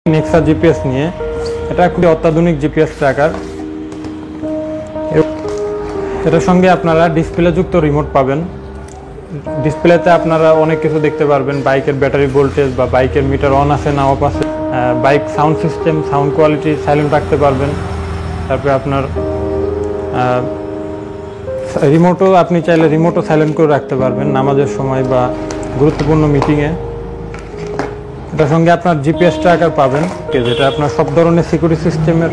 Nexa GPS নিয়ে এটা খুবই অত্যাধুনিক জিপিএস ট্র্যাকার। এটার সঙ্গে আপনারা ডিসপ্লে যুক্ত রিমোট পাবেন। ডিসপ্লেতে আপনারা অনেক কিছু দেখতে পারবেন, বাইকের ব্যাটারি ভোল্টেজ বা বাইকের মিটার অন আছে না অফ আছে, bike sound system, sound quality silent রাখতে পারবেন। তারপরে আপনার রিমোটও আপনি চাইলে রিমোটও সাইলেন্ট করে রাখতে পারবেন নামাজের সময় বা গুরুত্বপূর্ণ মিটিংয়ে। এটার সঙ্গে আপনার জিপিএস ট্র্যাকার পাবেন, যেটা আপনার সব ধরনের সিকিউরিটি সিস্টেমের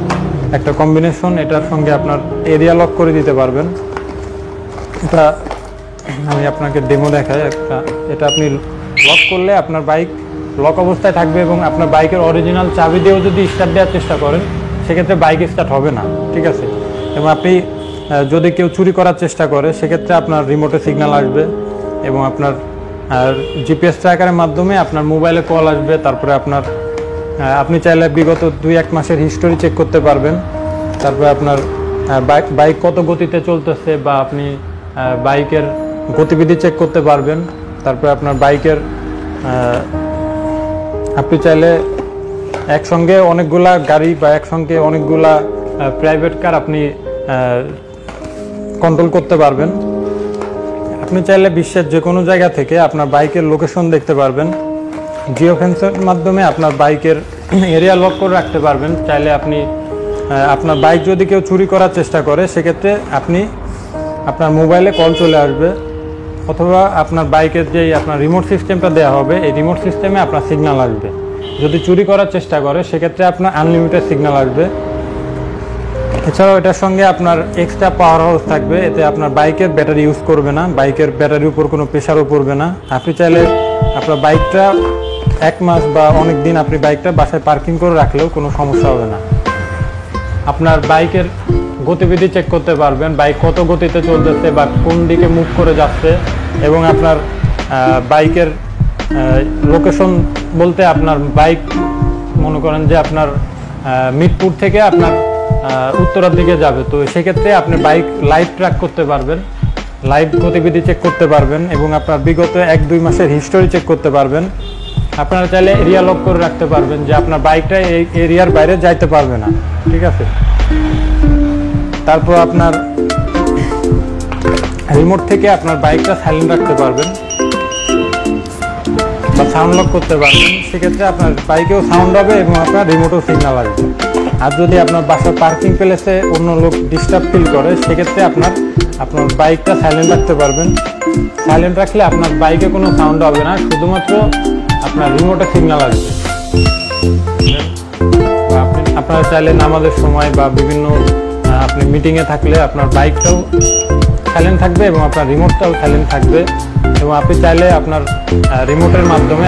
একটা কম্বিনেশন। এটার সঙ্গে আপনার এরিয়া লক করে দিতে পারবেন। এটা আমি আপনাকে ডেমো দেখাই একটা। এটা আপনি লক করলে আপনার বাইক লক অবস্থায় থাকবে এবং আপনার বাইকের অরিজিনাল চাবি দিয়েও যদি স্টার্ট দেওয়ার চেষ্টা করেন সেক্ষেত্রে বাইক স্টার্ট হবে না, ঠিক আছে। এবং আপনি যদি কেউ চুরি করার চেষ্টা করে সেক্ষেত্রে আপনার রিমোটে সিগন্যাল আসবে এবং আপনার জিপিএস ট্র্যাকারের মাধ্যমে আপনার মোবাইলে কল আসবে। তারপরে আপনি চাইলে বিগত 2-1 মাসের হিস্টোরি চেক করতে পারবেন। তারপরে আপনার বাইক কত গতিতে চলতেছে বা আপনি বাইকের গতিবিধি চেক করতে পারবেন। তারপরে আপনার বাইকের আপনি চাইলে একসঙ্গে অনেকগুলা গাড়ি বা একসঙ্গে অনেকগুলা প্রাইভেট কার আপনি কন্ট্রোল করতে পারবেন। আপনি চাইলে বিশ্বের যে কোনো জায়গা থেকে আপনার বাইকের লোকেশন দেখতে পারবেন। জিও ফেন্সের মাধ্যমে আপনার বাইকের এরিয়া লক করে রাখতে পারবেন। চাইলে আপনি আপনার বাইক যদি কেউ চুরি করার চেষ্টা করে সেক্ষেত্রে আপনার মোবাইলে কল চলে আসবে, অথবা আপনার বাইকের যেই আপনার রিমোট সিস্টেমটা দেওয়া হবে এই রিমোট সিস্টেমে আপনার সিগন্যাল আসবে। যদি চুরি করার চেষ্টা করে সেক্ষেত্রে আপনার আনলিমিটেড সিগন্যাল আসবে। এছাড়াও এটার সঙ্গে আপনার এক্সট্রা পাওয়ার হাউস থাকবে, এতে আপনার বাইকের ব্যাটারি ইউজ করবে না, বাইকের ব্যাটারির উপর কোনো প্রেশারও পড়বে না। আপনি চাইলে আপনার বাইকটা 1 মাস বা অনেক দিন আপনি বাইকটা বাসায় পার্কিং করে রাখলেও কোনো সমস্যা হবে না। আপনার বাইকের গতিবিধি চেক করতে পারবেন, বাইক কত গতিতে চলতেছে বা কোন দিকে মুভ করে যাচ্ছে। এবং আপনার বাইকের লোকেশন বলতে আপনার বাইক মনে করেন যে আপনার মিরপুর থেকে আপনার উত্তরার দিকে যাবে, তো সেক্ষেত্রে আপনি বাইক লাইভ ট্র্যাক করতে পারবেন, লাইভ গতিবিধি চেক করতে পারবেন এবং আপনার বিগত 1-2 মাসের হিস্টোরি চেক করতে পারবেন। আপনারা চাইলে এরিয়া লক করে রাখতে পারবেন যে আপনার বাইকটা এই এরিয়ার বাইরে যাইতে পারবে না, ঠিক আছে। তারপর আপনার রিমোট থেকে আপনার বাইকটা সাইলেন্ট রাখতে পারবেন বা সাউন্ড লক করতে পারবেন। সেক্ষেত্রে আপনার বাইকেও সাউন্ড হবে এবং আপনার রিমোটেও সিগন্যাল আসবে। আর যদি আপনার বাসার পার্কিং প্লেসে অন্য লোক ডিস্টার্ব ফিল করে সেক্ষেত্রে আপনার বাইকটা সাইলেন্ট রাখতে পারবেন। সাইলেন্ট রাখলে আপনার বাইকে কোনো সাউন্ড হবে না, শুধুমাত্র আপনার রিমোটে সিগন্যাল আসবে। আপনারা চাইলে নামাজের সময় বা বিভিন্ন আপনি মিটিংয়ে থাকলে আপনার বাইকটাও সাইলেন্ট থাকবে এবং আপনার রিমোটটাও সাইলেন্ট থাকবে। এবং আপনি চাইলে আপনার রিমোটের মাধ্যমে